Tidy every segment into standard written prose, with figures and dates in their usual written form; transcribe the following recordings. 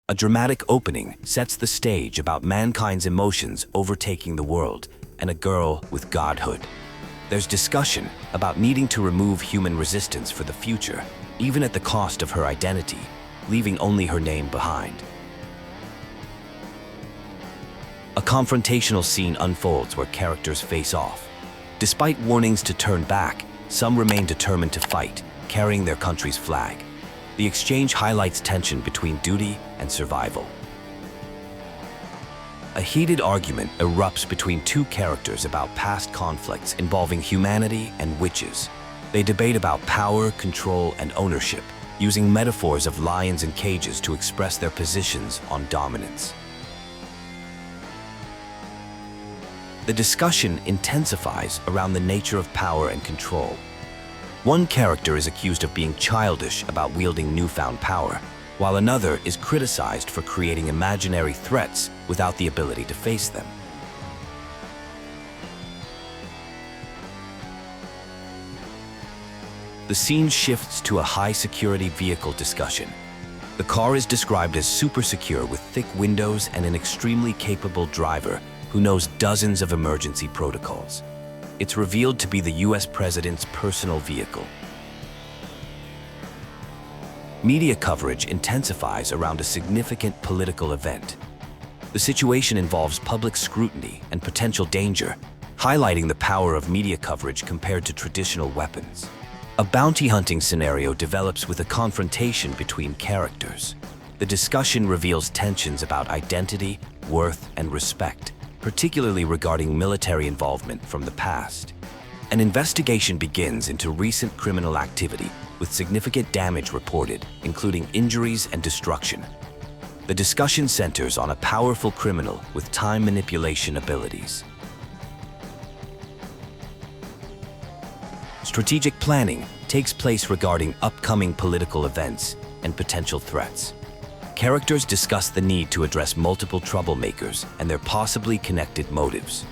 A dramatic opening sets the stage about mankind's emotions overtaking the world and a girl with godhood. There's discussion about needing to remove human resistance for the future, even at the cost of her identity, leaving only her name behind. A confrontational scene unfolds where characters face off. Despite warnings to turn back, some remain determined to fight, carrying their country's flag. The exchange highlights tension between duty and survival. A heated argument erupts between two characters about past conflicts involving humanity and witches. They debate about power, control, and ownership, using metaphors of lions and cages to express their positions on dominance. The discussion intensifies around the nature of power and control. One character is accused of being childish about wielding newfound power, while another is criticized for creating imaginary threats without the ability to face them. The scene shifts to a high-security vehicle discussion. The car is described as super secure with thick windows and an extremely capable driver who knows dozens of emergency protocols. It's revealed to be the US President's personal vehicle. Media coverage intensifies around a significant political event. The situation involves public scrutiny and potential danger, highlighting the power of media coverage compared to traditional weapons. A bounty hunting scenario develops with a confrontation between characters. The discussion reveals tensions about identity, worth, and respect, particularly regarding military involvement from the past. An investigation begins into recent criminal activity, with significant damage reported, including injuries and destruction. The discussion centers on a powerful criminal with time manipulation abilities. Strategic planning takes place regarding upcoming political events and potential threats. Characters discuss the need to address multiple troublemakers and their possibly connected motives.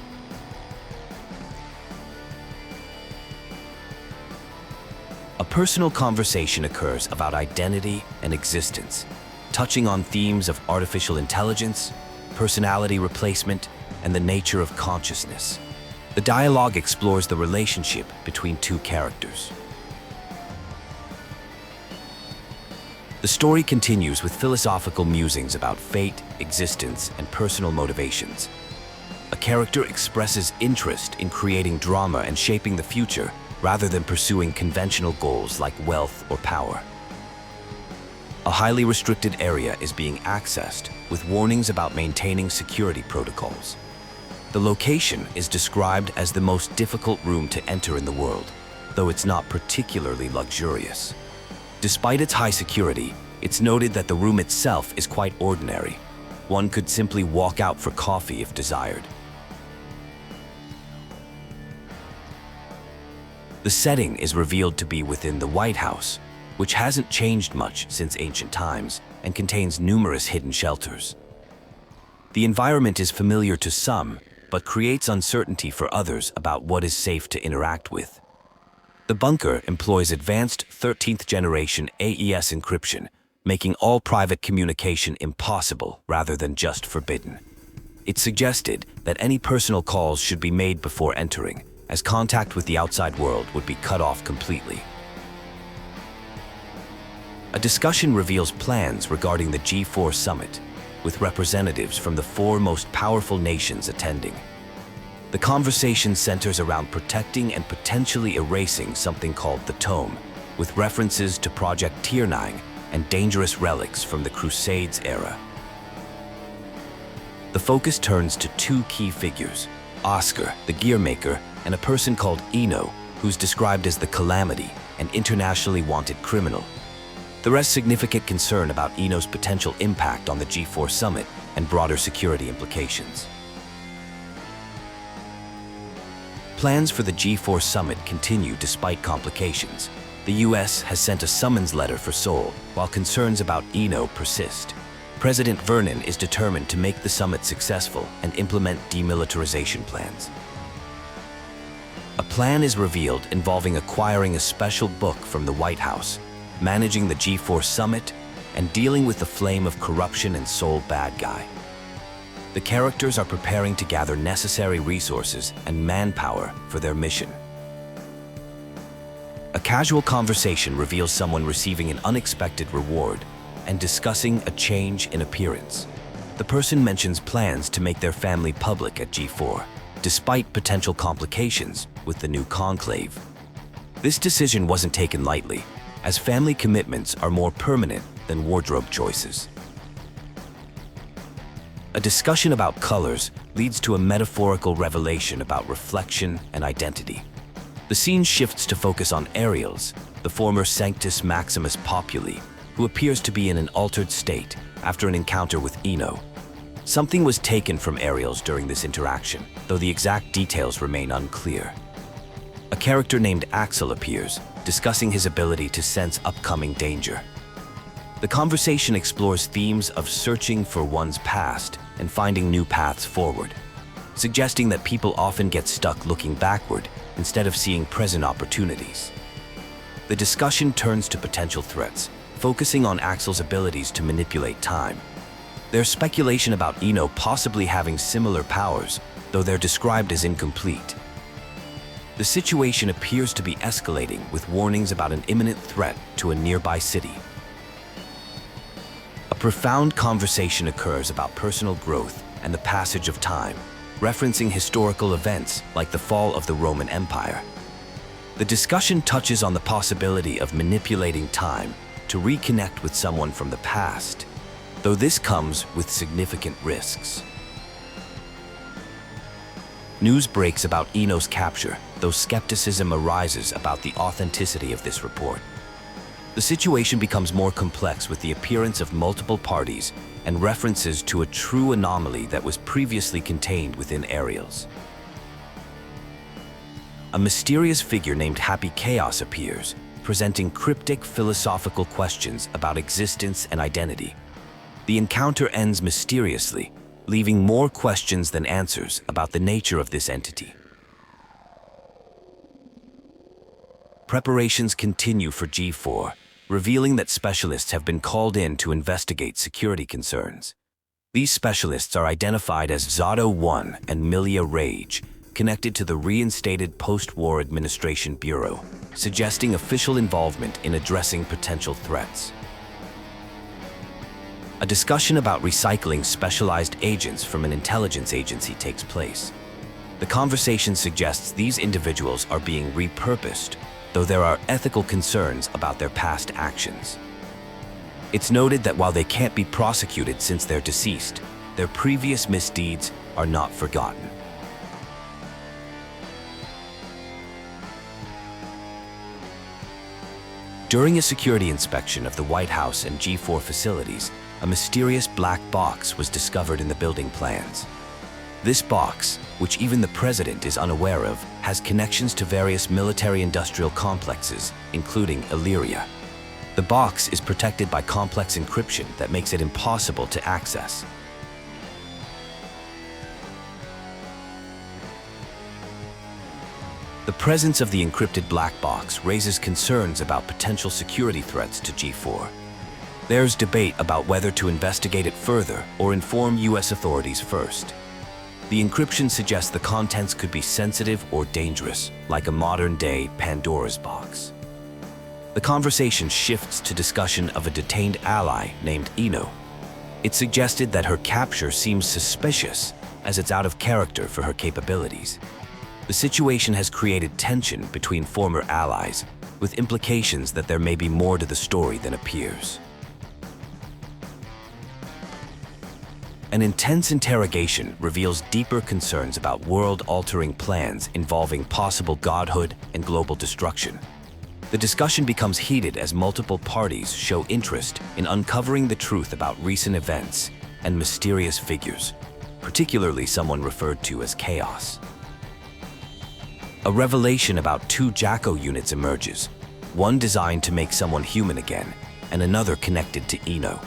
A personal conversation occurs about identity and existence, touching on themes of artificial intelligence, personality replacement, and the nature of consciousness. The dialogue explores the relationship between two characters. The story continues with philosophical musings about fate, existence, and personal motivations. A character expresses interest in creating drama and shaping the future, rather than pursuing conventional goals like wealth or power. A highly restricted area is being accessed, with warnings about maintaining security protocols. The location is described as the most difficult room to enter in the world, though it's not particularly luxurious. Despite its high security, it's noted that the room itself is quite ordinary. One could simply walk out for coffee if desired. The setting is revealed to be within the White House, which hasn't changed much since ancient times and contains numerous hidden shelters. The environment is familiar to some, but creates uncertainty for others about what is safe to interact with. The bunker employs advanced 13th generation AES encryption, making all private communication impossible rather than just forbidden. It's suggested that any personal calls should be made before entering, as contact with the outside world would be cut off completely. A discussion reveals plans regarding the G4 summit, with representatives from the 4 most powerful nations attending. The conversation centers around protecting and potentially erasing something called the Tome, with references to Project Tiernanog and dangerous relics from the Crusades era. The focus turns to 2 key figures, Oscar, the gear maker, and a person called Eno, who's described as the Calamity, an internationally wanted criminal. There is significant concern about Eno's potential impact on the G4 summit and broader security implications. Plans for the G4 summit continue despite complications. The US has sent a summons letter for Sol, while concerns about Eno persist. President Vernon is determined to make the summit successful and implement demilitarization plans. A plan is revealed involving acquiring a special book from the White House, managing the G4 summit, and dealing with the flame of corruption and Sol Badguy. The characters are preparing to gather necessary resources and manpower for their mission. A casual conversation reveals someone receiving an unexpected reward and discussing a change in appearance. The person mentions plans to make their family public at G4, despite potential complications with the new conclave. This decision wasn't taken lightly, as family commitments are more permanent than wardrobe choices. A discussion about colors leads to a metaphorical revelation about reflection and identity. The scene shifts to focus on Ariels, the former Sanctus Populi, who appears to be in an altered state after an encounter with Eno. Something was taken from Ariels during this interaction, though the exact details remain unclear. A character named Axel appears, discussing his ability to sense upcoming danger. The conversation explores themes of searching for one's past and finding new paths forward, suggesting that people often get stuck looking backward instead of seeing present opportunities. The discussion turns to potential threats, focusing on Axel's abilities to manipulate time. There's speculation about Eno possibly having similar powers, though they're described as incomplete. The situation appears to be escalating with warnings about an imminent threat to a nearby city. A profound conversation occurs about personal growth and the passage of time, referencing historical events like the fall of the Roman Empire. The discussion touches on the possibility of manipulating time to reconnect with someone from the past, though this comes with significant risks. News breaks about Eno's capture, though skepticism arises about the authenticity of this report. The situation becomes more complex with the appearance of multiple parties and references to a true anomaly that was previously contained within Ariels. A mysterious figure named Happy Chaos appears, presenting cryptic philosophical questions about existence and identity. The encounter ends mysteriously, leaving more questions than answers about the nature of this entity. Preparations continue for G4, revealing that specialists have been called in to investigate security concerns. These specialists are identified as Zato 1 and Milia Rage, connected to the reinstated Post-War Administration Bureau, suggesting official involvement in addressing potential threats. A discussion about recycling specialized agents from an intelligence agency takes place. The conversation suggests these individuals are being repurposed, though there are ethical concerns about their past actions. It's noted that while they can't be prosecuted since they're deceased, their previous misdeeds are not forgotten. During a security inspection of the White House and G4 facilities, a mysterious black box was discovered in the building plans. This box, which even the president is unaware of, has connections to various military-industrial complexes, including Illyria. The box is protected by complex encryption that makes it impossible to access. The presence of the encrypted black box raises concerns about potential security threats to G4. There's debate about whether to investigate it further or inform US authorities first. The encryption suggests the contents could be sensitive or dangerous, like a modern-day Pandora's box. The conversation shifts to discussion of a detained ally named Eno. It suggested that her capture seems suspicious, as it's out of character for her capabilities. The situation has created tension between former allies, with implications that there may be more to the story than appears. An intense interrogation reveals deeper concerns about world-altering plans involving possible godhood and global destruction. The discussion becomes heated as multiple parties show interest in uncovering the truth about recent events and mysterious figures, particularly someone referred to as Chaos. A revelation about two Jacko units emerges, one designed to make someone human again, and another connected to Eno.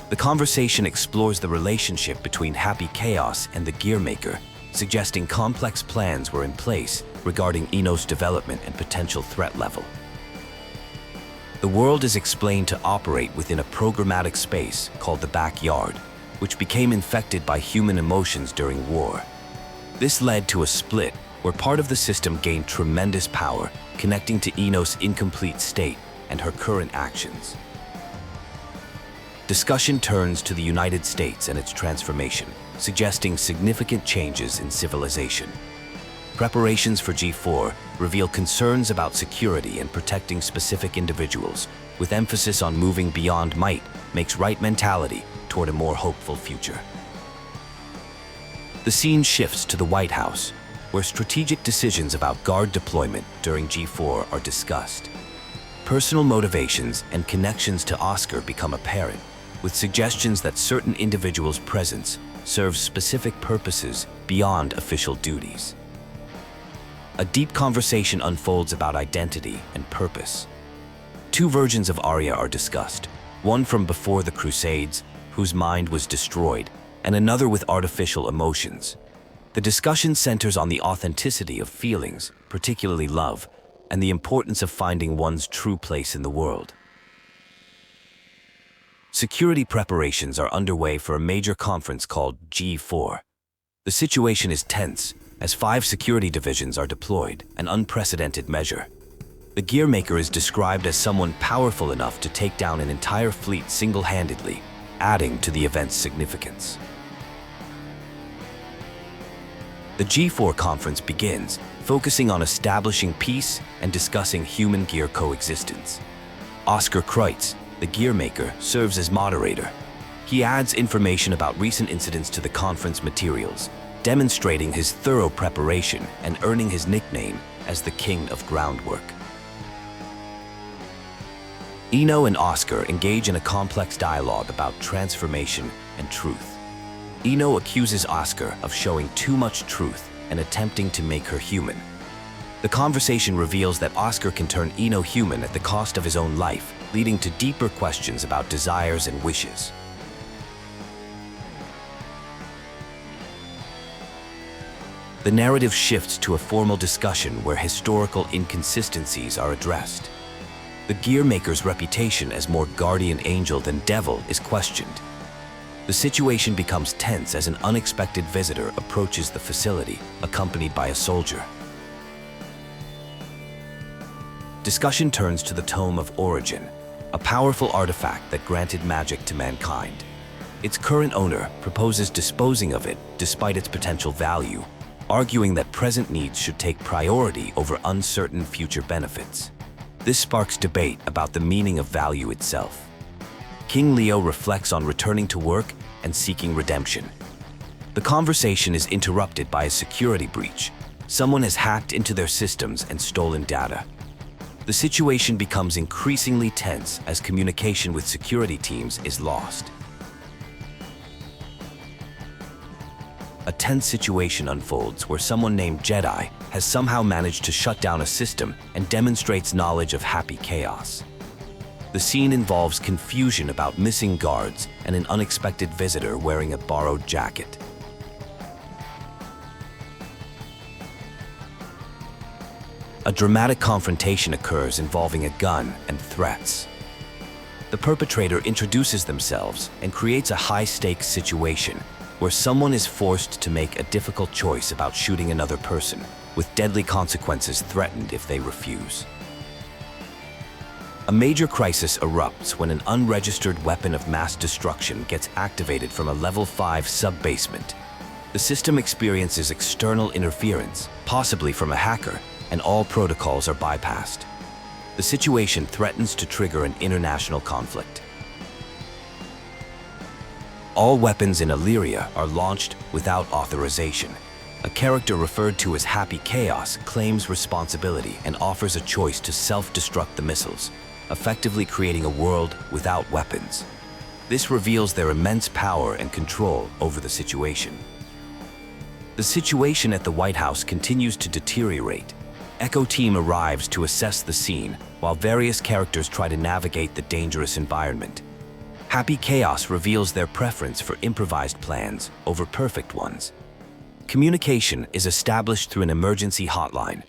The conversation explores the relationship between Happy Chaos and the Gearmaker, suggesting complex plans were in place regarding Eno's development and potential threat level. The world is explained to operate within a programmatic space called the backyard, which became infected by human emotions during war. This led to a split where part of the system gained tremendous power, connecting to Eno's incomplete state and her current actions. Discussion turns to the United States and its transformation, suggesting significant changes in civilization. Preparations for G4 reveal concerns about security and protecting specific individuals, with emphasis on moving beyond might makes right mentality toward a more hopeful future. The scene shifts to the White House, where strategic decisions about guard deployment during G4 are discussed. Personal motivations and connections to Oscar become apparent, with suggestions that certain individuals' presence serves specific purposes beyond official duties. A deep conversation unfolds about identity and purpose. Two versions of Arya are discussed, one from before the Crusades, whose mind was destroyed, and another with artificial emotions. The discussion centers on the authenticity of feelings, particularly love, and the importance of finding one's true place in the world. Security preparations are underway for a major conference called G4. The situation is tense, as 5 security divisions are deployed, an unprecedented measure. The Gearmaker is described as someone powerful enough to take down an entire fleet single-handedly, adding to the event's significance. The G4 conference begins, focusing on establishing peace and discussing human-gear coexistence. Oscar Kreutz, the Gearmaker, serves as moderator. He adds information about recent incidents to the conference materials, demonstrating his thorough preparation and earning his nickname as the King of Groundwork. Eno and Oscar engage in a complex dialogue about transformation and truth. Eno accuses Oscar of showing too much truth and attempting to make her human. The conversation reveals that Oscar can turn Eno human at the cost of his own life, leading to deeper questions about desires and wishes. The narrative shifts to a formal discussion where historical inconsistencies are addressed. The Gearmaker's reputation as more guardian angel than devil is questioned. The situation becomes tense as an unexpected visitor approaches the facility, accompanied by a soldier. Discussion turns to the Tome of Origin, a powerful artifact that granted magic to mankind. Its current owner proposes disposing of it despite its potential value, arguing that present needs should take priority over uncertain future benefits. This sparks debate about the meaning of value itself. King Leo reflects on returning to work and seeking redemption. The conversation is interrupted by a security breach. Someone has hacked into their systems and stolen data. The situation becomes increasingly tense as communication with security teams is lost. A tense situation unfolds where someone named Jedi has somehow managed to shut down a system and demonstrates knowledge of happy chaos. The scene involves confusion about missing guards and an unexpected visitor wearing a borrowed jacket. A dramatic confrontation occurs involving a gun and threats. The perpetrator introduces themselves and creates a high-stakes situation where someone is forced to make a difficult choice about shooting another person, with deadly consequences threatened if they refuse. A major crisis erupts when an unregistered weapon of mass destruction gets activated from a level 5 sub-basement. The system experiences external interference, possibly from a hacker, and all protocols are bypassed. The situation threatens to trigger an international conflict. All weapons in Illyria are launched without authorization. A character referred to as Happy Chaos claims responsibility and offers a choice to self-destruct the missiles, effectively creating a world without weapons. This reveals their immense power and control over the situation. The situation at the White House continues to deteriorate. Echo Team arrives to assess the scene, while various characters try to navigate the dangerous environment. Happy Chaos reveals their preference for improvised plans over perfect ones. Communication is established through an emergency hotline.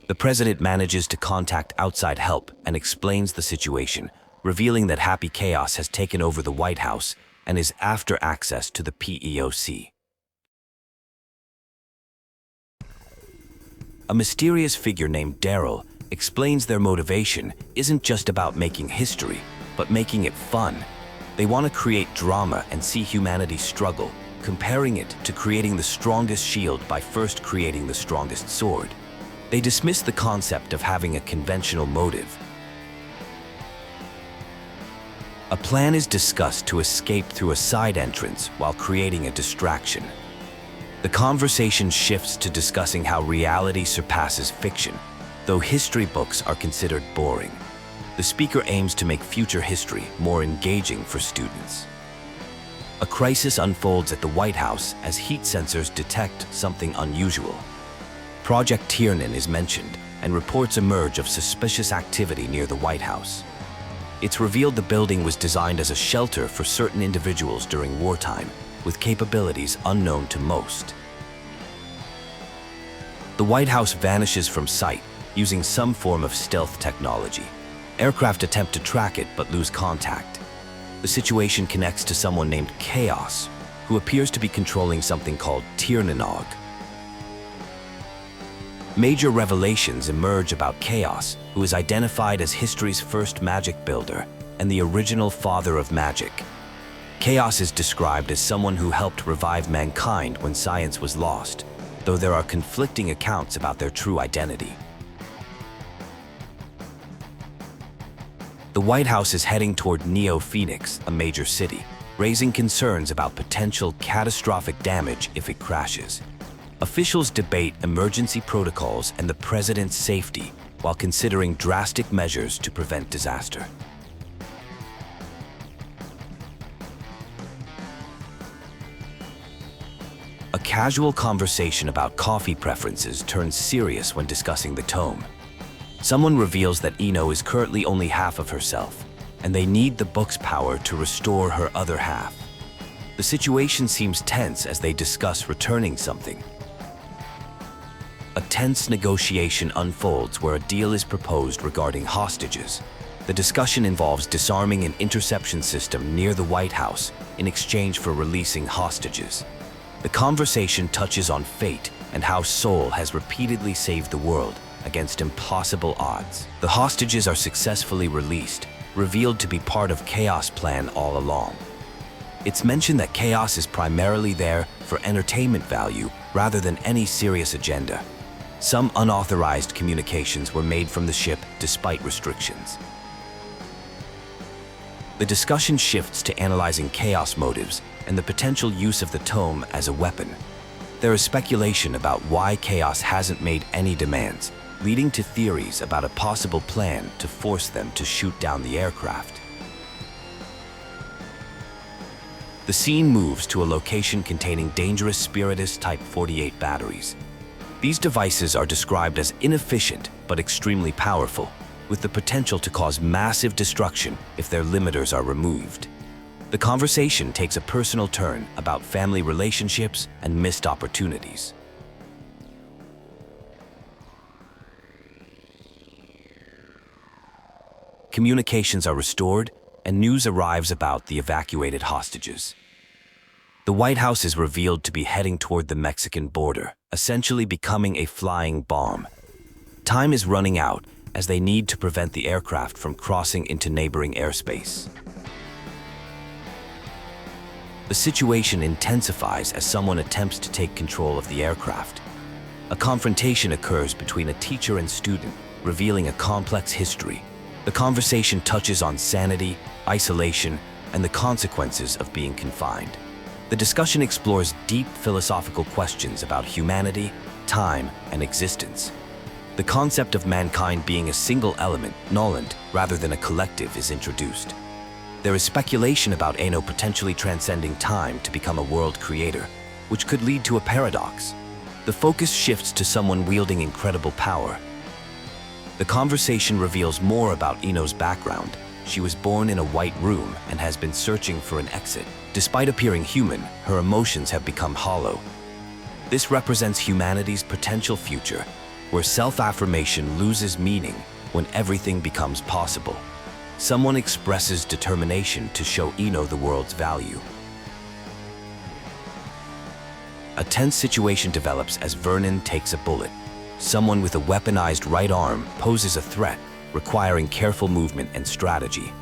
The president manages to contact outside help and explains the situation, revealing that Happy Chaos has taken over the White House and is after access to the PEOC. A mysterious figure named Daryl explains their motivation isn't just about making history, but making it fun. They want to create drama and see humanity struggle, comparing it to creating the strongest shield by first creating the strongest sword. They dismiss the concept of having a conventional motive. A plan is discussed to escape through a side entrance while creating a distraction. The conversation shifts to discussing how reality surpasses fiction, though history books are considered boring. The speaker aims to make future history more engaging for students. A crisis unfolds at the White House as heat sensors detect something unusual. Project Tiernan is mentioned, and reports emerge of suspicious activity near the White House. It's revealed the building was designed as a shelter for certain individuals during wartime, with capabilities unknown to most. The White House vanishes from sight using some form of stealth technology. Aircraft attempt to track it but lose contact. The situation connects to someone named Chaos, who appears to be controlling something called Tiernanog. Major revelations emerge about Chaos, who is identified as history's first magic builder and the original father of magic. Chaos is described as someone who helped revive mankind when science was lost, though there are conflicting accounts about their true identity. The White House is heading toward Neo-Phoenix, a major city, raising concerns about potential catastrophic damage if it crashes. Officials debate emergency protocols and the president's safety while considering drastic measures to prevent disaster. A casual conversation about coffee preferences turns serious when discussing the tome. Someone reveals that Ino is currently only half of herself, and they need the book's power to restore her other half. The situation seems tense as they discuss returning something. A tense negotiation unfolds where a deal is proposed regarding hostages. The discussion involves disarming an interception system near the White House in exchange for releasing hostages. The conversation touches on fate and how Sol has repeatedly saved the world against impossible odds. The hostages are successfully released, revealed to be part of Chaos' plan all along. It's mentioned that Chaos is primarily there for entertainment value rather than any serious agenda. Some unauthorized communications were made from the ship despite restrictions. The discussion shifts to analyzing Chaos motives and the potential use of the tome as a weapon. There is speculation about why Chaos hasn't made any demands, leading to theories about a possible plan to force them to shoot down the aircraft. The scene moves to a location containing dangerous Spiritus Type 48 batteries. These devices are described as inefficient but extremely powerful, with the potential to cause massive destruction if their limiters are removed. The conversation takes a personal turn about family relationships and missed opportunities. Communications are restored, and news arrives about the evacuated hostages. The White House is revealed to be heading toward the Mexican border, essentially becoming a flying bomb. Time is running out as they need to prevent the aircraft from crossing into neighboring airspace. The situation intensifies as someone attempts to take control of the aircraft. A confrontation occurs between a teacher and student, revealing a complex history. The conversation touches on sanity, isolation, and the consequences of being confined. The discussion explores deep philosophical questions about humanity, time, and existence. The concept of mankind being a single element, Noland, rather than a collective, is introduced. There is speculation about Ano potentially transcending time to become a world creator, which could lead to a paradox. The focus shifts to someone wielding incredible power. The conversation reveals more about Ino's background. She was born in a white room and has been searching for an exit. Despite appearing human, her emotions have become hollow. This represents humanity's potential future, where self-affirmation loses meaning when everything becomes possible. Someone expresses determination to show Eno the world's value. A tense situation develops as Vernon takes a bullet. Someone with a weaponized right arm poses a threat, requiring careful movement and strategy.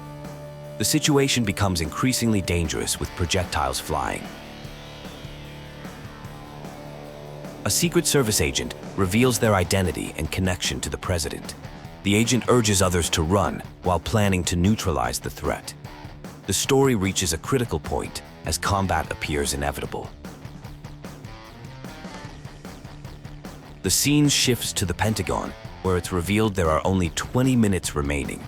The situation becomes increasingly dangerous with projectiles flying. A Secret Service agent reveals their identity and connection to the president. The agent urges others to run while planning to neutralize the threat. The story reaches a critical point as combat appears inevitable. The scene shifts to the Pentagon, where it's revealed there are only 20 minutes remaining.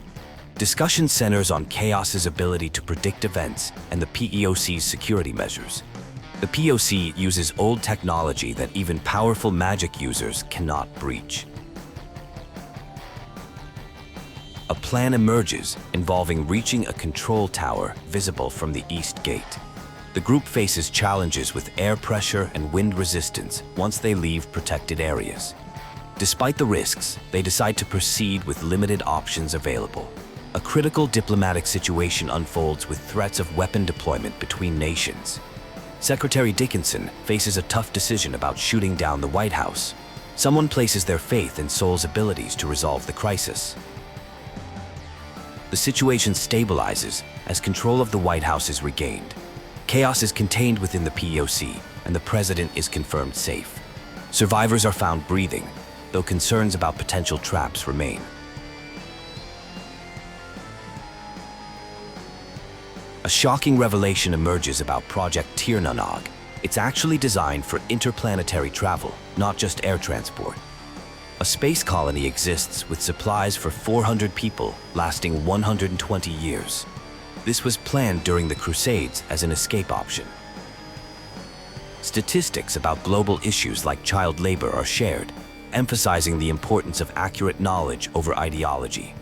Discussion centers on Chaos's ability to predict events and the PEOC's security measures. The POC uses old technology that even powerful magic users cannot breach. A plan emerges involving reaching a control tower visible from the East Gate. The group faces challenges with air pressure and wind resistance once they leave protected areas. Despite the risks, they decide to proceed with limited options available. A critical diplomatic situation unfolds with threats of weapon deployment between nations. Secretary Dickinson faces a tough decision about shooting down the White House. Someone places their faith in Sol's abilities to resolve the crisis. The situation stabilizes as control of the White House is regained. Chaos is contained within the POC, and the president is confirmed safe. Survivors are found breathing, though concerns about potential traps remain. A shocking revelation emerges about Project Tiernanog. It's actually designed for interplanetary travel, not just air transport. A space colony exists with supplies for 400 people, lasting 120 years. This was planned during the Crusades as an escape option. Statistics about global issues like child labor are shared, emphasizing the importance of accurate knowledge over ideology.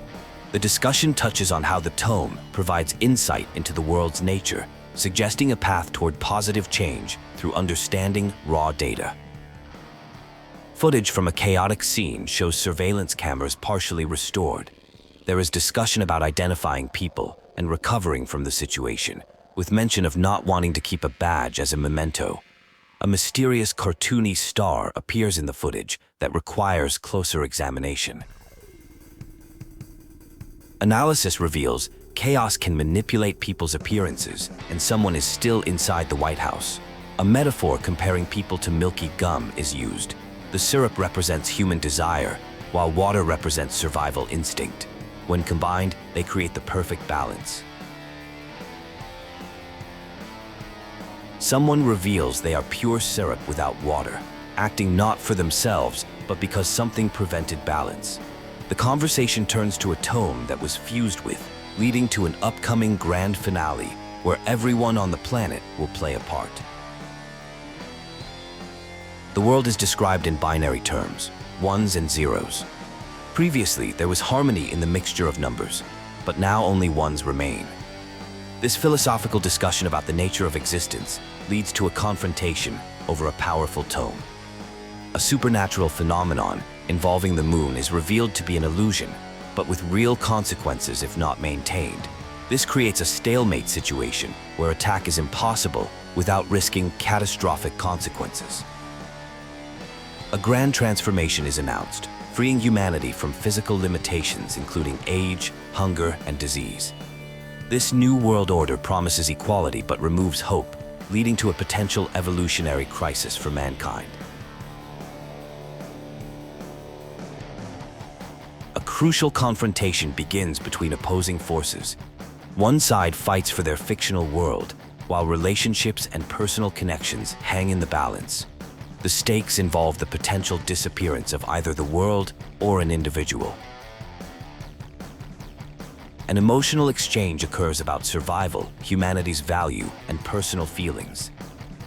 The discussion touches on how the Tome provides insight into the world's nature, suggesting a path toward positive change through understanding raw data. Footage from a chaotic scene shows surveillance cameras partially restored. There is discussion about identifying people and recovering from the situation, with mention of not wanting to keep a badge as a memento. A mysterious cartoony star appears in the footage that requires closer examination. Analysis reveals Chaos can manipulate people's appearances, and someone is still inside the White House. A metaphor comparing people to milky gum is used. The syrup represents human desire, while water represents survival instinct. When combined, they create the perfect balance. Someone reveals they are pure syrup without water, acting not for themselves, but because something prevented balance. The conversation turns to a tome that was fused with, leading to an upcoming grand finale where everyone on the planet will play a part. The world is described in binary terms, ones and zeros. Previously, there was harmony in the mixture of numbers, but now only ones remain. This philosophical discussion about the nature of existence leads to a confrontation over a powerful tome. A supernatural phenomenon involving the moon is revealed to be an illusion, but with real consequences if not maintained. This creates a stalemate situation where attack is impossible without risking catastrophic consequences. A grand transformation is announced, freeing humanity from physical limitations including age, hunger, and disease. This new world order promises equality but removes hope, leading to a potential evolutionary crisis for mankind. A crucial confrontation begins between opposing forces. One side fights for their fictional world, while relationships and personal connections hang in the balance. The stakes involve the potential disappearance of either the world or an individual. An emotional exchange occurs about survival, humanity's value, and personal feelings.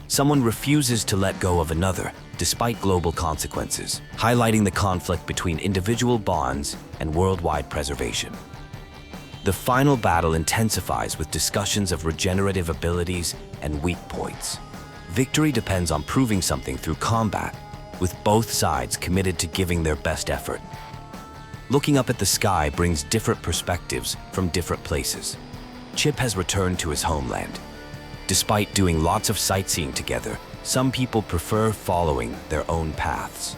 Someone refuses to let go of another, despite global consequences, highlighting the conflict between individual bonds and worldwide preservation. The final battle intensifies with discussions of regenerative abilities and weak points. Victory depends on proving something through combat, with both sides committed to giving their best effort. Looking up at the sky brings different perspectives from different places. Chip has returned to his homeland. Despite doing lots of sightseeing together, some people prefer following their own paths.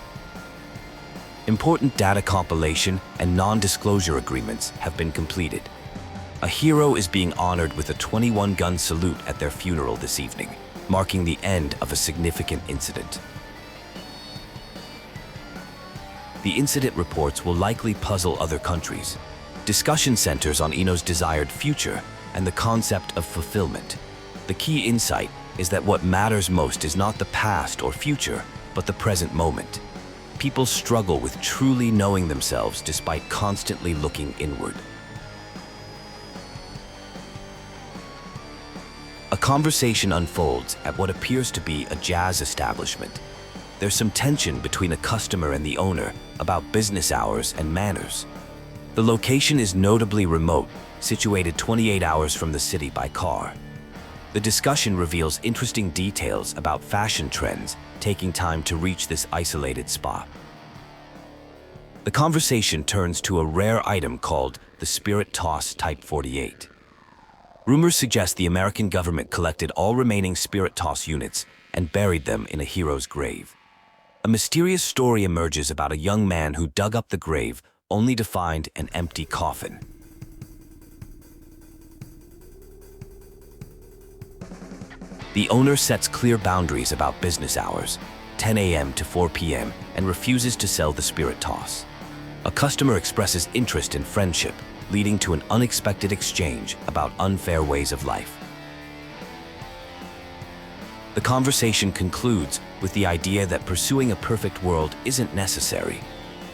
Important data compilation and non-disclosure agreements have been completed. A hero is being honored with a 21-gun salute at their funeral this evening, marking the end of a significant incident. The incident reports will likely puzzle other countries. Discussion centers on Ino's desired future and the concept of fulfillment. The key insight is that what matters most is not the past or future, but the present moment. People struggle with truly knowing themselves despite constantly looking inward. A conversation unfolds at what appears to be a jazz establishment. There's some tension between a customer and the owner about business hours and manners. The location is notably remote, situated 28 hours from the city by car. The discussion reveals interesting details about fashion trends taking time to reach this isolated spot. The conversation turns to a rare item called the Spirit Toss Type 48. Rumors suggest the American government collected all remaining Spirit Toss units and buried them in a hero's grave. A mysterious story emerges about a young man who dug up the grave only to find an empty coffin. The owner sets clear boundaries about business hours, 10 a.m. to 4 p.m., and refuses to sell the Spirit Toss. A customer expresses interest in friendship, leading to an unexpected exchange about unfair ways of life. The conversation concludes with the idea that pursuing a perfect world isn't necessary.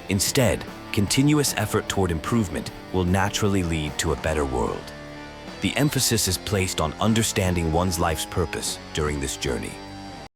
Instead, continuous effort toward improvement will naturally lead to a better world. The emphasis is placed on understanding one's life's purpose during this journey.